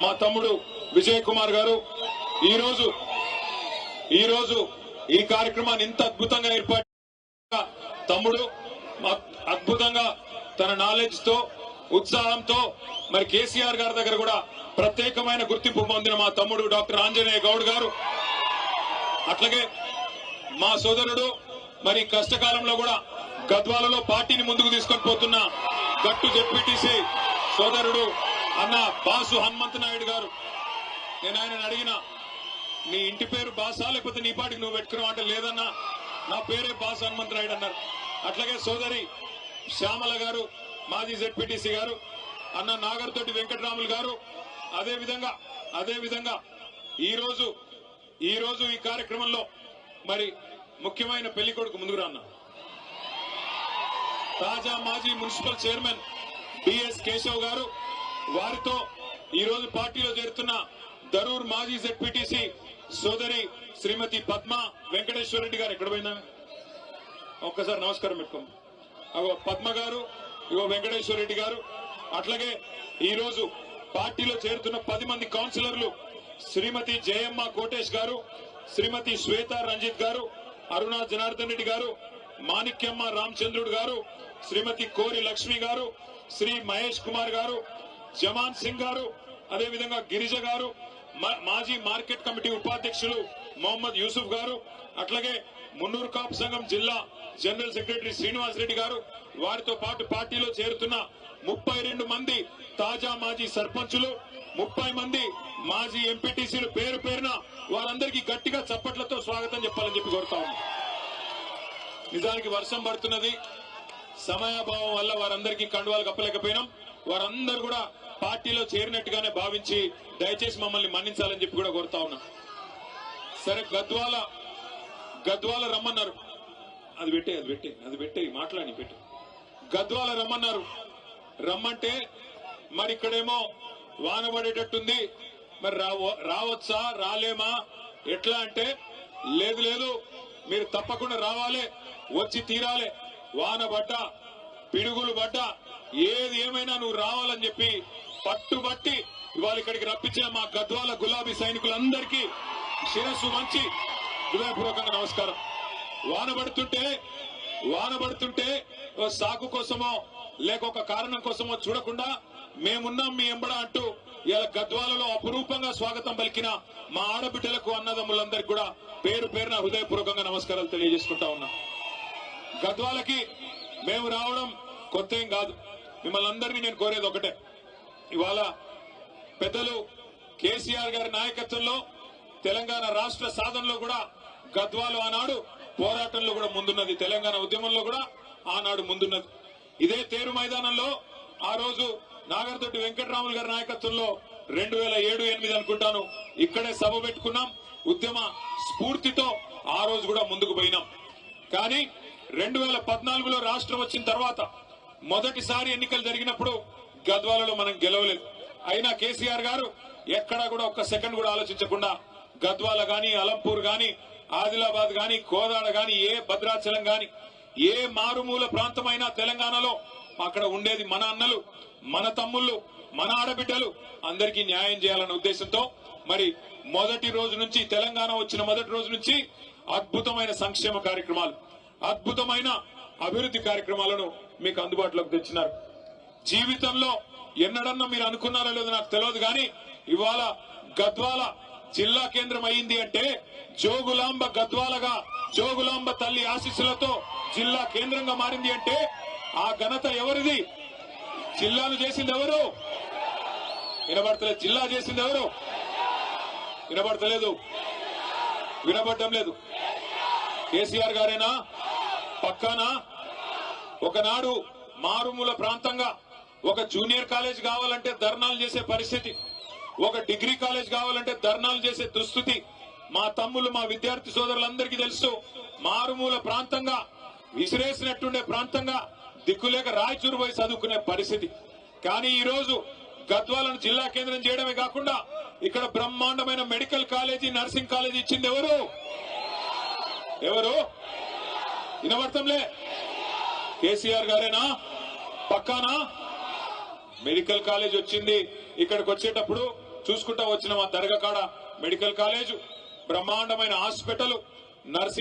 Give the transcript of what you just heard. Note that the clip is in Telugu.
మా తమ్ముడు విజయ్ కుమార్ గారు ఈ రోజు ఈ కార్యక్రమాన్ని ఇంత అద్భుతంగా ఏర్పాటు తమ్ముడు అద్భుతంగా తన నాలెడ్జ్ తో ఉత్సాహంతో మరి కేసీఆర్ గారి దగ్గర కూడా ప్రత్యేకమైన గుర్తింపు పొందిన మా తమ్ముడు డాక్టర్ ఆంజనేయ గౌడ్ గారు, అట్లాగే మా సోదరుడు మరి కష్టకాలంలో కూడా గద్వాలలో పార్టీని ముందుకు తీసుకొని పోతున్న గట్టు జెడ్పీటీసీ సోదరుడు అన్న బాసు హనుమంత్ నాయుడు గారు. నేను ఆయన అడిగిన, నీ ఇంటి పేరు బాసా లేకపోతే నీ పాటికి నువ్వు పెట్టుకున్నావు అంటే లేదన్నా, నా పేరే బాసు హనుమంత్ నాయుడు అన్నారు. అట్లాగే సోదరి శ్యామల గారు, మాజీ జెడ్పీటీసీ గారు, అన్న నాగర్తోటి వెంకటరాములు గారు, అదేవిధంగా ఈ రోజు ఈ కార్యక్రమంలో మరి ముఖ్యమైన పెళ్లి కొడుకు ముందుకు రాన్న తాజా మాజీ మున్సిపల్ చైర్మన్ బిఎస్ కేశవ్ గారు, వారితో ఈ రోజు పార్టీలో చేరుతున్న దరూర్ మాజీ జెడ్పీటీసీ సోదరి శ్రీమతి పద్మ వెంకటేశ్వర రెడ్డి గారు. ఎక్కడ పోయిందా ఒక్కసారి నమస్కారం పెట్టుకోండి. అగో పద్మ గారు, ఇగో వెంకటేశ్వర రెడ్డి గారు. అట్లాగే ఈ రోజు పార్టీలో చేరుతున్న 10 మంది కౌన్సిలర్లు శ్రీమతి జయమ్మ కోటేష్ గారు, శ్రీమతి శ్వేత రంజిత్ గారు, అరుణ జనార్దన్ రెడ్డి గారు, మాణిక్యమ్మ రామచంద్రుడు గారు, శ్రీమతి కోరి లక్ష్మి గారు, శ్రీ మహేష్ కుమార్ గారు, జమాన్ సింగ్ గారు, అదేవిధంగా గిరిజ గారు, మాజీ మార్కెట్ కమిటీ ఉపాధ్యక్షులు మొహమ్మద్ యూసుఫ్ గారు, అట్లాగే మున్నూరు కాపు సంఘం జిల్లా జనరల్ సెక్రటరీ శ్రీనివాస్ రెడ్డి గారు, వారితో పాటు పార్టీలో చేరుతున్న 32 మంది తాజా మాజీ సర్పంచులు, 30 మంది మాజీ ఎంపీటీసీలు పేరు పేరున వారందరికీ గట్టిగా చప్పట్లతో స్వాగతం చెప్పాలని చెప్పి కోరుతా ఉన్నాం. నిజానికి వర్షం పడుతున్నది, సమయాభావం వల్ల వారందరికీ కండువాలు కప్పలేకపోయినాం. వారందరూ కూడా పార్టీలో చేరినట్టుగానే భావించి దయచేసి మమ్మల్ని మన్నించాలని చెప్పి కూడా కోరుతా ఉన్నా. సరే, గద్వాల రమ్మన్నారు, అది పెట్టే మాట్లాడి పెట్టు. గద్వాల రమ్మంటే మరి ఇక్కడేమో వాన పడేటట్టుంది, మరి రావచ్చా రాలేమా ఎట్లా అంటే, లేదు మీరు తప్పకుండా రావాలి, వచ్చి తీరాలి, వాన పడ్డా పిడుగులు పడ్డా ఏది ఏమైనా నువ్వు రావాలని చెప్పి పట్టుబట్టి ఇవాళ ఇక్కడికి రప్పించిన మా గద్వాల గులాబీ సైనికులందరికీ శిరస్సు వంచి హృదయపూర్వకంగా నమస్కారం. వాన పడుతుంటే సాకు కోసమో లేక ఒక కారణం కోసమో చూడకుండా మేమున్నాం మీ ఎంబడ అంటూ ఇలా గద్వాలలో అపురూపంగా స్వాగతం పలికిన మా ఆడబిడ్డలకు అన్నదమ్ములందరికీ కూడా పేరు పేరున హృదయపూర్వకంగా నమస్కారాలు తెలియజేసుకుంటా ఉన్నా. గద్వాలకి మేము రావడం కొత్త ఏం కాదు. మిమ్మల్ని అందరినీ నేను కోరేది ఒకటే, ఇవాళ పెద్దలు కేసీఆర్ గారి నాయకత్వంలో తెలంగాణ రాష్ట్ర సాధనలో కూడా గద్వాలు ఆనాడు పోరాటంలో కూడా ముందున్నది, తెలంగాణ ఉద్యమంలో కూడా ఆనాడు ముందున్నది. ఇదే తేరు మైదానంలో ఆ రోజు నాగర్తోటి వెంకటరాములు గారి నాయకత్వంలో 2007-8 అనుకుంటాను ఇక్కడే సభ పెట్టుకున్నాం. ఉద్యమ స్ఫూర్తితో ఆ రోజు కూడా ముందుకు పోయినాం. కానీ 2014లో రాష్ట్రం వచ్చిన తర్వాత మొదటిసారి ఎన్నికలు జరిగినప్పుడు గద్వాలలో మనం గెలవలేదు. అయినా కేసీఆర్ గారు ఎక్కడా కూడా ఒక్క సెకండ్ కూడా ఆలోచించకుండా గద్వాల గాని, అలంపూర్ గాని, ఆదిలాబాద్ గాని, కోదాడ గాని, ఏ భద్రాచలం గాని, ఏ మారుమూల ప్రాంతమైనా తెలంగాణలో అక్కడ ఉండేది మన అన్నలు, మన తమ్ముళ్ళు, మన ఆడబిడ్డలు, అందరికీ న్యాయం చేయాలన్న ఉద్దేశంతో మరి మొదటి రోజు నుంచి, తెలంగాణ వచ్చిన మొదటి రోజు నుంచి అద్భుతమైన సంక్షేమ కార్యక్రమాలు, అద్భుతమైన అభివృద్ధి కార్యక్రమాలను మీకు అందుబాటులోకి తెచ్చినారు. జీవితంలో ఎన్నడన్నా మీరు అనుకున్నారో లేదో నాకు తెలియదు, కానీ ఇవాళ గద్వాల జిల్లా కేంద్రం అయింది అంటే, జోగులాంబ గద్వాలగా జోగులాంబ తల్లి ఆశీస్సులతో జిల్లా కేంద్రంగా మారింది అంటే ఆ ఘనత ఎవరిది? జిల్లాను చేసింది ఎవరు? వినబడతలేదు. జిల్లా చేసింది ఎవరు? వినబడటం లేదు. కేసీఆర్ గారేనా? పక్కానా? ఒకనాడు మారుమూల ప్రాంతంగా ఒక జూనియర్ కాలేజ్ కావాలంటే ధర్నాలు చేసే పరిస్థితి, ఒక డిగ్రీ కాలేజ్ కావాలంటే ధర్నాలు చేసే దుస్థితి మా తమ్ముళ్ళు, మా విద్యార్థి సోదరులందరికీ తెలుసు. మారుమూల ప్రాంతంగా, విసిరేసినట్టుండే ప్రాంతంగా దిక్కులేక రాయచూరు పోయి చదువుకునే పరిస్థితి. కానీ ఈ రోజు గద్వాలను జిల్లా కేంద్రం చేయడమే కాకుండా ఇక్కడ బ్రహ్మాండమైన మెడికల్ కాలేజీ, నర్సింగ్ కాలేజీ ఇచ్చింది ఎవరు? వినబడతంలే. కేసీఆర్ గారేనా? పక్కానా? మెడికల్ కాలేజ్ వచ్చింది. ఇక్కడికి వచ్చేటప్పుడు చూసుకుంటా వచ్చిన మా దర్గా కాడ మెడికల్ కాలేజు, బ్రహ్మాండమైన హాస్పిటల్, నర్సింగ్